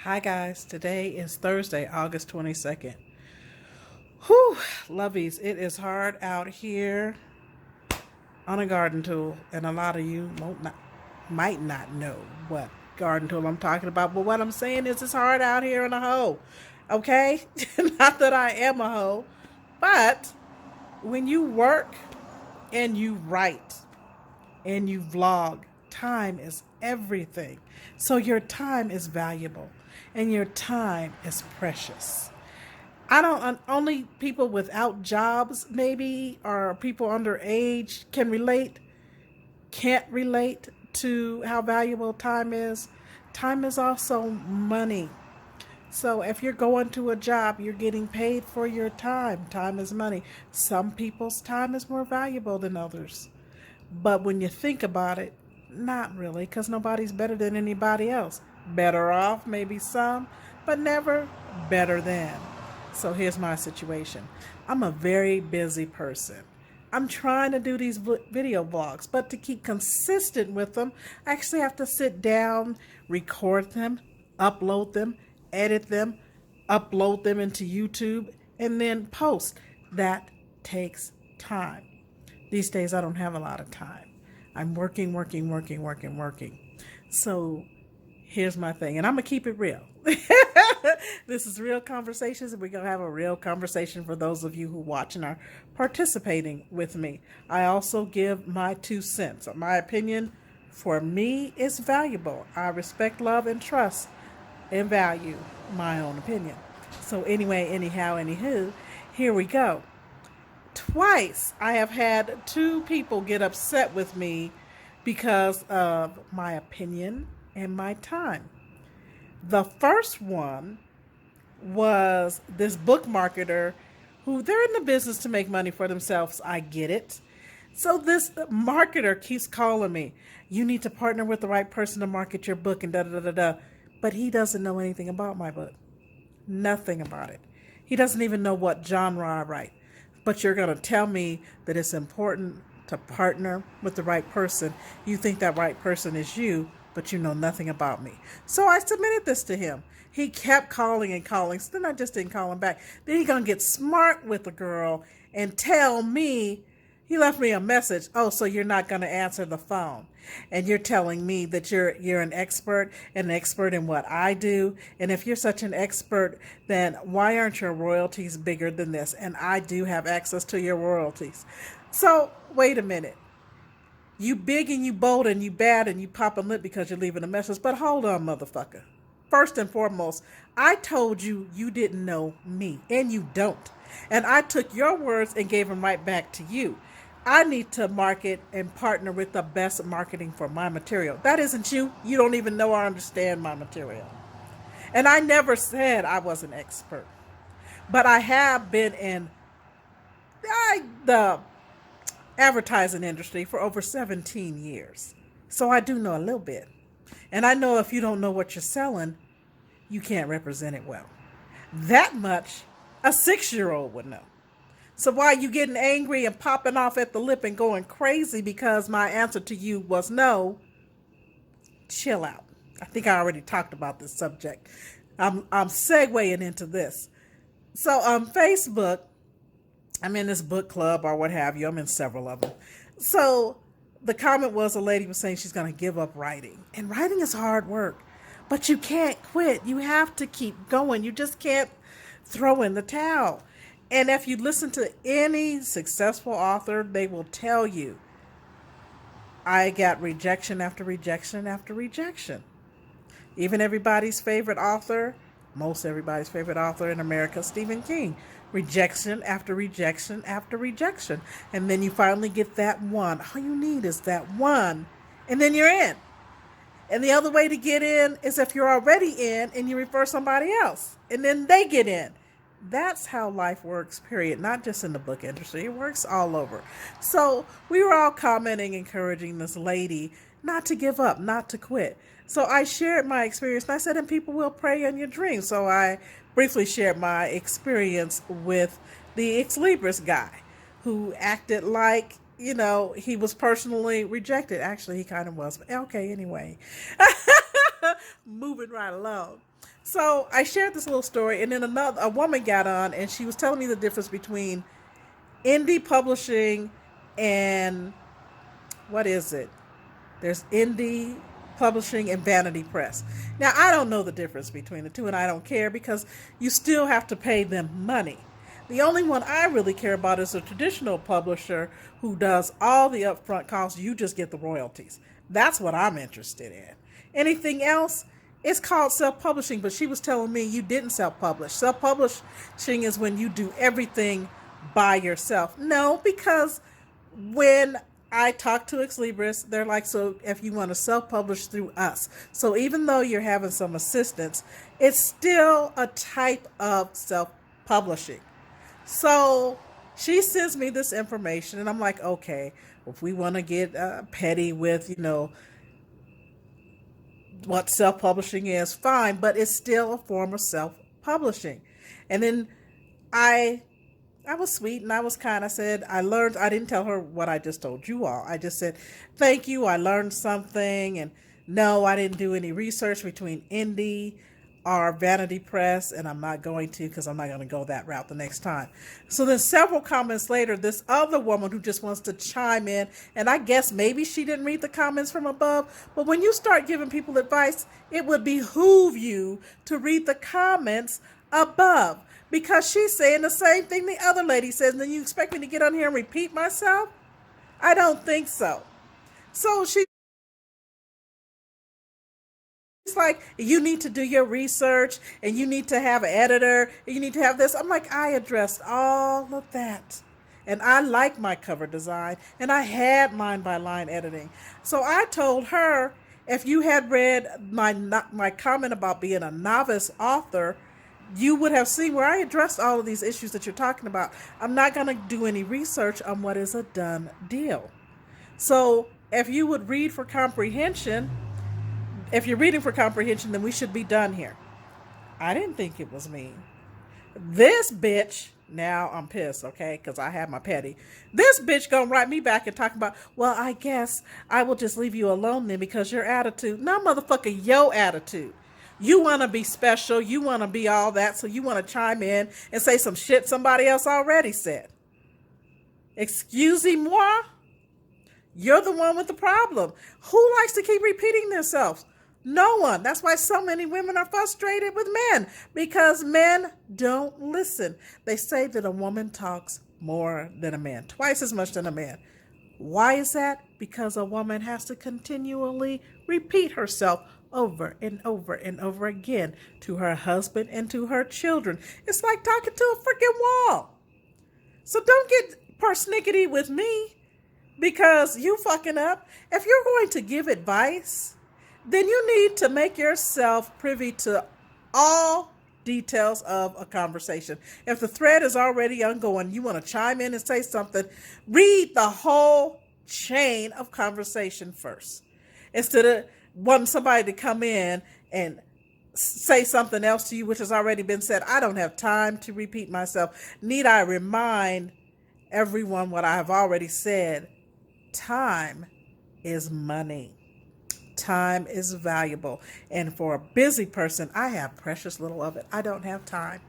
Hi guys, today is Thursday, August 22nd. Whew, lovies, it is hard out here on a garden tool, and a lot of you might not know what garden tool I'm talking about, but what I'm saying is it's hard out here in a hoe, okay? Not that I am a hoe, but when you work and you write and you vlog, time is everything. So your time is valuable and your time is precious. I don't, only people without jobs, maybe, or people underage can relate, can't relate to how valuable time is. Time is also money. So if you're going to a job, you're getting paid for your time. Time is money. Some people's time is more valuable than others. But when you think about it, not really, because nobody's better than anybody else. Better off, maybe some, but never better than. So here's my situation. I'm a very busy person. I'm trying to do these video vlogs, but to keep consistent with them, I actually have to sit down, record them, upload them, edit them, upload them into YouTube, and then post. That takes time. These days, I don't have a lot of time. I'm working. So here's my thing, and I'm going to keep it real. This is real conversations, and we're going to have a real conversation for those of you who watch and are participating with me. I also give my 2 cents. My opinion, for me, is valuable. I respect, love, and trust and value my own opinion. So anyway, anyhow, anywho, here we go. Twice I have had two people get upset with me because of my opinion and my time. The first one was this book marketer who they're in the business to make money for themselves. I get it. So this marketer keeps calling me. You need to partner with the right person to market your book and da da da da. But he doesn't know anything about my book. Nothing about it. He doesn't even know what genre I write. But you're going to tell me that it's important to partner with the right person. You think that right person is you, but you know nothing about me. So I submitted this to him. He kept calling and calling. So then I just didn't call him back. Then he's going to get smart with the girl and tell me, he left me a message. Oh, so you're not going to answer the phone. And you're telling me that you're an expert in what I do. And if you're such an expert, then why aren't your royalties bigger than this? And I do have access to your royalties. So wait a minute. You big and you bold and you bad and you popping lip because you're leaving a message. But hold on, motherfucker. First and foremost, I told you you didn't know me, and you don't. And I took your words and gave them right back to you. I need to market and partner with the best marketing for my material. That isn't you. You don't even know or understand my material. And I never said I was an expert. But I have been in the advertising industry for over 17 years. So I do know a little bit. And I know if you don't know what you're selling, you can't represent it well. That much a 6-year-old would know. So why are you getting angry and popping off at the lip and going crazy because my answer to you was no? Chill out. I think I already talked about this subject. I'm segueing into this. So on Facebook, I'm in this book club or what have you. I'm in several of them. So the comment was, a lady was saying she's going to give up writing. And writing is hard work. But you can't quit. You have to keep going. You just can't throw in the towel. And if you listen to any successful author, they will tell you, I got rejection after rejection after rejection. Even everybody's favorite author, most everybody's favorite author in America, Stephen King. Rejection after rejection after rejection. And then you finally get that one. All you need is that one. And then you're in. And the other way to get in is if you're already in and you refer somebody else. And then they get in. That's how life works, period. Not just in the book industry. It works all over. So we were all commenting, encouraging this lady not to give up, not to quit. So I shared my experience. And I said, and people will prey on your dreams. So I briefly shared my experience with the Ex Libris guy who acted like, he was personally rejected. Actually, he kind of was. But okay, anyway. Moving right along. So I shared this little story, and then a woman got on, and she was telling me the difference between indie publishing and what is it? There's indie publishing and vanity press. Now, I don't know the difference between the two, and I don't care because you still have to pay them money. The only one I really care about is a traditional publisher who does all the upfront costs. You just get the royalties. That's what I'm interested in. Anything else, it's called self-publishing, but she was telling me you didn't self-publish. Self-publishing is when you do everything by yourself. No, because when I talk to Ex Libris, they're like, so if you want to self-publish through us. So even though you're having some assistance, it's still a type of self-publishing. So she sends me this information, and I'm like, okay, if we want to get petty with, what self-publishing is, fine, but it's still a form of self-publishing. And then I was sweet and I was kind. I said, I didn't tell her what I just told you all. I just said, thank you, I learned something. And no, I didn't do any research between indie or vanity press, and I'm not going to because I'm not going to go that route the next time. So then several comments later, this other woman who just wants to chime in, and I guess maybe she didn't read the comments from above, but when you start giving people advice, it would behoove you to read the comments above, because she's saying the same thing the other lady says, and then you expect me to get on here and repeat myself? I don't think so. So she's like, you need to do your research, and you need to have an editor, and you need to have this. I'm like, I addressed all of that. And I like my cover design, and I had line by line editing. So I told her, if you had read my comment about being a novice author, you would have seen where I addressed all of these issues that you're talking about. I'm not going to do any research on what is a done deal. So if you would read for comprehension, if you're reading for comprehension, then we should be done here. I didn't think it was mean. This bitch, now I'm pissed, okay, because I have my petty. This bitch gonna write me back and talk about, well, I guess I will just leave you alone then because your attitude. No, motherfucker, your attitude. You want to be special. You want to be all that. So you want to chime in and say some shit somebody else already said. Excusez-moi? You're the one with the problem. Who likes to keep repeating themselves? No one. That's why so many women are frustrated with men, because men don't listen. They say that a woman talks more than a man, twice as much than a man. Why is that? Because a woman has to continually repeat herself over and over and over again to her husband and to her children. It's like talking to a freaking wall. So don't get persnickety with me because you fucking up. If you're going to give advice, then you need to make yourself privy to all details of a conversation. If the thread is already ongoing, you want to chime in and say something, read the whole chain of conversation first. Instead of wanting somebody to come in and say something else to you, which has already been said. I don't have time to repeat myself. Need I remind everyone what I have already said? Time is money. Time is valuable. And for a busy person, I have precious little of it. I don't have time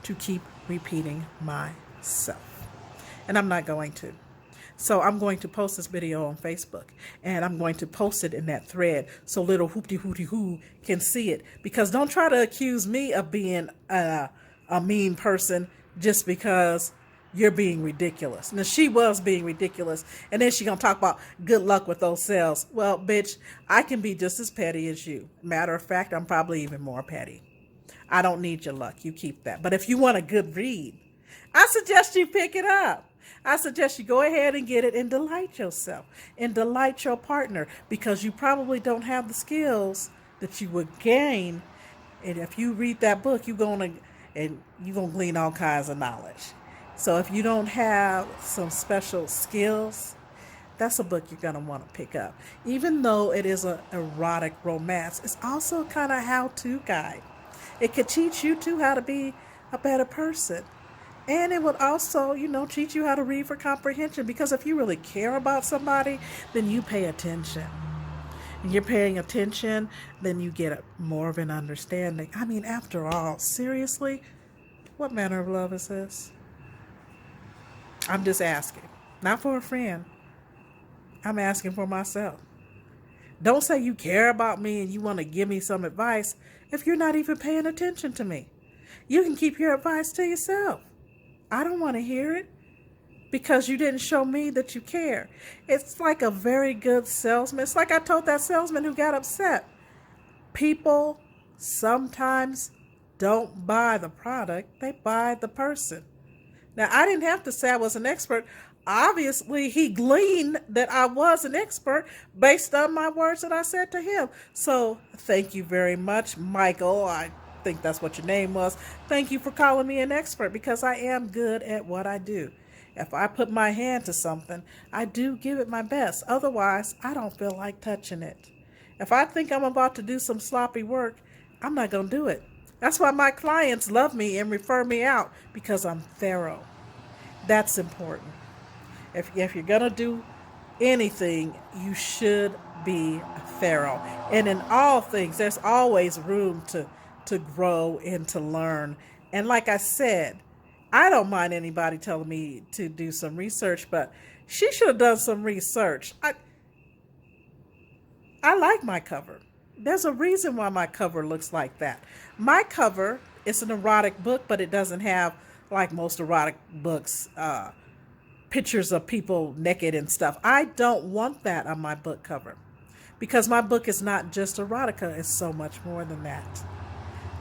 to keep repeating myself. And I'm not going to. So I'm going to post this video on Facebook, and I'm going to post it in that thread so little hoopty-hooty-hoo can see it. Because don't try to accuse me of being a mean person just because you're being ridiculous. Now, she was being ridiculous, and then she gonna talk about good luck with those sales. Well, bitch, I can be just as petty as you. Matter of fact, I'm probably even more petty. I don't need your luck. You keep that. But if you want a good read, I suggest you pick it up. I suggest you go ahead and get it and delight yourself and delight your partner, because you probably don't have the skills that you would gain. And if you read that book, you're gonna glean all kinds of knowledge. So if you don't have some special skills, that's a book you're going to want to pick up. Even though it is an erotic romance, it's also kind of how-to guide. It could teach you too how to be a better person. And it would also, teach you how to read for comprehension. Because if you really care about somebody, then you pay attention. and you're paying attention, then you get more of an understanding. I mean, after all, seriously, what manner of love is this? I'm just asking. Not for a friend. I'm asking for myself. Don't say you care about me and you want to give me some advice if you're not even paying attention to me. You can keep your advice to yourself. I don't want to hear it because you didn't show me that you care. It's like a very good salesman. It's like I told that salesman who got upset. People sometimes don't buy the product, they buy the person. Now, I didn't have to say I was an expert. Obviously, he gleaned that I was an expert based on my words that I said to him. So, thank you very much, Michael. I think that's what your name was. Thank you for calling me an expert because I am good at what I do. If I put my hand to something, I do give it my best. Otherwise, I don't feel like touching it. If I think I'm about to do some sloppy work, I'm not going to do it. That's why my clients love me and refer me out, because I'm thorough. That's important. If you're going to do anything, you should be thorough. And in all things, there's always room to grow and to learn. And like I said, I don't mind anybody telling me to do some research, but she should have done some research. I like my cover. There's a reason why my cover looks like that. My cover is an erotic book, but it doesn't have, like most erotic books, pictures of people naked and stuff. I don't want that on my book cover because my book is not just erotica. It's so much more than that.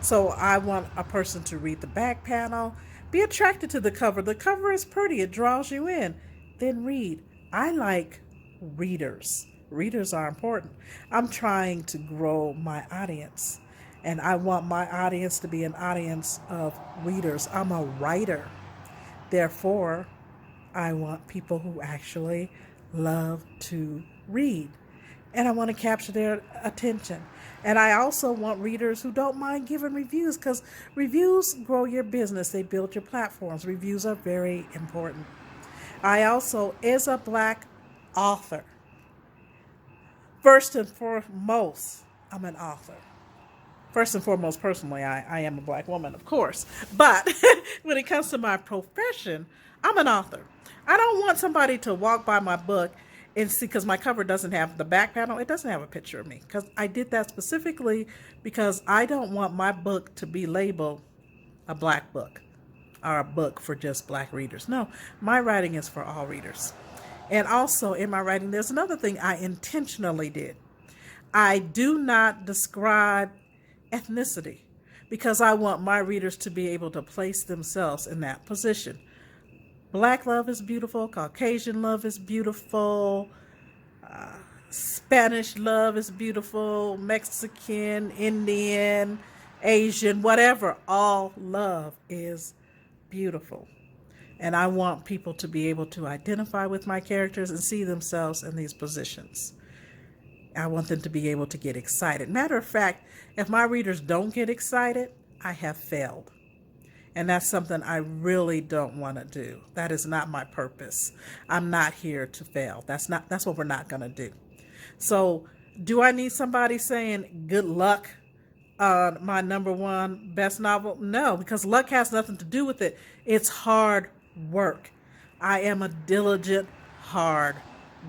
So I want a person to read the back panel, be attracted to the cover. The cover is pretty. It draws you in. Then read. I like readers. Readers are important. I'm trying to grow my audience, and I want my audience to be an audience of readers. I'm a writer. Therefore, I want people who actually love to read, and I want to capture their attention. And I also want readers who don't mind giving reviews, because reviews grow your business. They build your platforms. Reviews are very important. I also, as a Black author, first and foremost, I'm an author. First and foremost, personally, I am a Black woman, of course. But when it comes to my profession, I'm an author. I don't want somebody to walk by my book and see, because my cover doesn't have the back panel, it doesn't have a picture of me. Because I did that specifically because I don't want my book to be labeled a Black book or a book for just Black readers. No, my writing is for all readers. And also in my writing, there's another thing I intentionally did. I do not describe ethnicity because I want my readers to be able to place themselves in that position. Black love is beautiful. Caucasian love is beautiful. Spanish love is beautiful. Mexican, Indian, Asian, whatever. All love is beautiful. And I want people to be able to identify with my characters and see themselves in these positions. I want them to be able to get excited. Matter of fact, if my readers don't get excited, I have failed. And that's something I really don't want to do. That is not my purpose. I'm not here to fail. That's what we're not going to do. So, do I need somebody saying good luck on my #1 best novel? No, because luck has nothing to do with it. It's hard work. I am a diligent, hard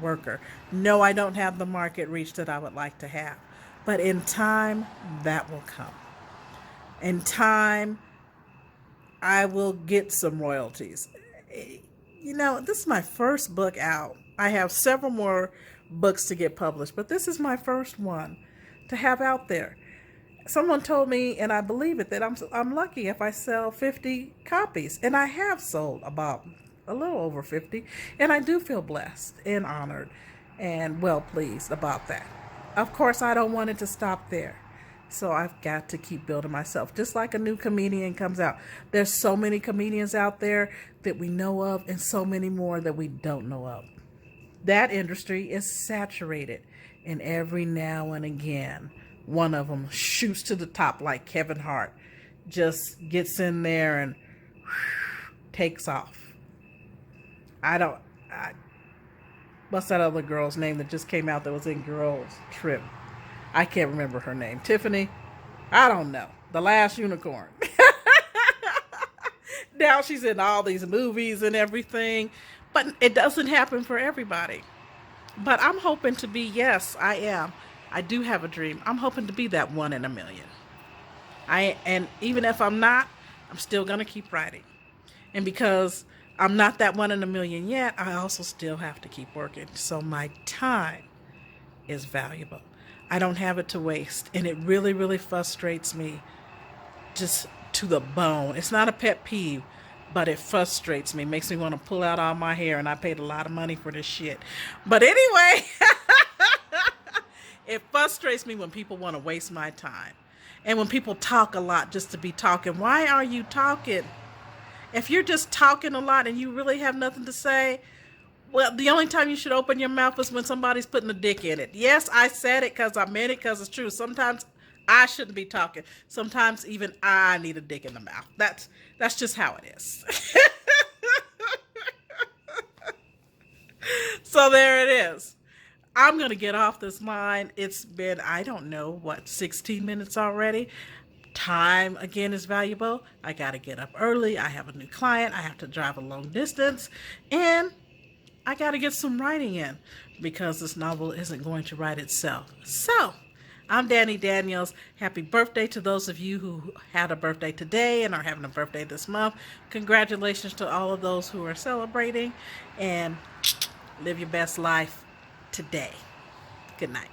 worker. No, I don't have the market reach that I would like to have. But in time, that will come. In time, I will get some royalties. You know, this is my first book out. I have several more books to get published, but this is my first one to have out there. Someone told me, and I believe it, that I'm lucky if I sell 50 copies. And I have sold about a little over 50. And I do feel blessed and honored and well pleased about that. Of course, I don't want it to stop there. So I've got to keep building myself. Just like a new comedian comes out. There's so many comedians out there that we know of and so many more that we don't know of. That industry is saturated. And every now and again, one of them shoots to the top like Kevin Hart. Just gets in there and takes off. What's that other girl's name that just came out that was in Girls Trip? I can't remember her name. Tiffany? I don't know. The Last Unicorn. Now she's in all these movies and everything, but it doesn't happen for everybody. But I'm hoping to be, yes, I am. I do have a dream. I'm hoping to be that one in a million. And even if I'm not, I'm still gonna keep writing. And because I'm not that one in a million yet, I also still have to keep working. So my time is valuable. I don't have it to waste. And it really, really frustrates me just to the bone. It's not a pet peeve, but it frustrates me. Makes me want to pull out all my hair, and I paid a lot of money for this shit. But anyway, it frustrates me when people want to waste my time. And when people talk a lot just to be talking. Why are you talking? If you're just talking a lot and you really have nothing to say, well, the only time you should open your mouth is when somebody's putting a dick in it. Yes, I said it because I meant it because it's true. Sometimes I shouldn't be talking. Sometimes even I need a dick in the mouth. That's just how it is. So there it is. I'm going to get off this line. It's been, I don't know, 16 minutes already. Time, again, is valuable. I got to get up early. I have a new client. I have to drive a long distance. And I got to get some writing in because this novel isn't going to write itself. So, I'm Danny Daniels. Happy birthday to those of you who had a birthday today and are having a birthday this month. Congratulations to all of those who are celebrating. And live your best life today. Good night.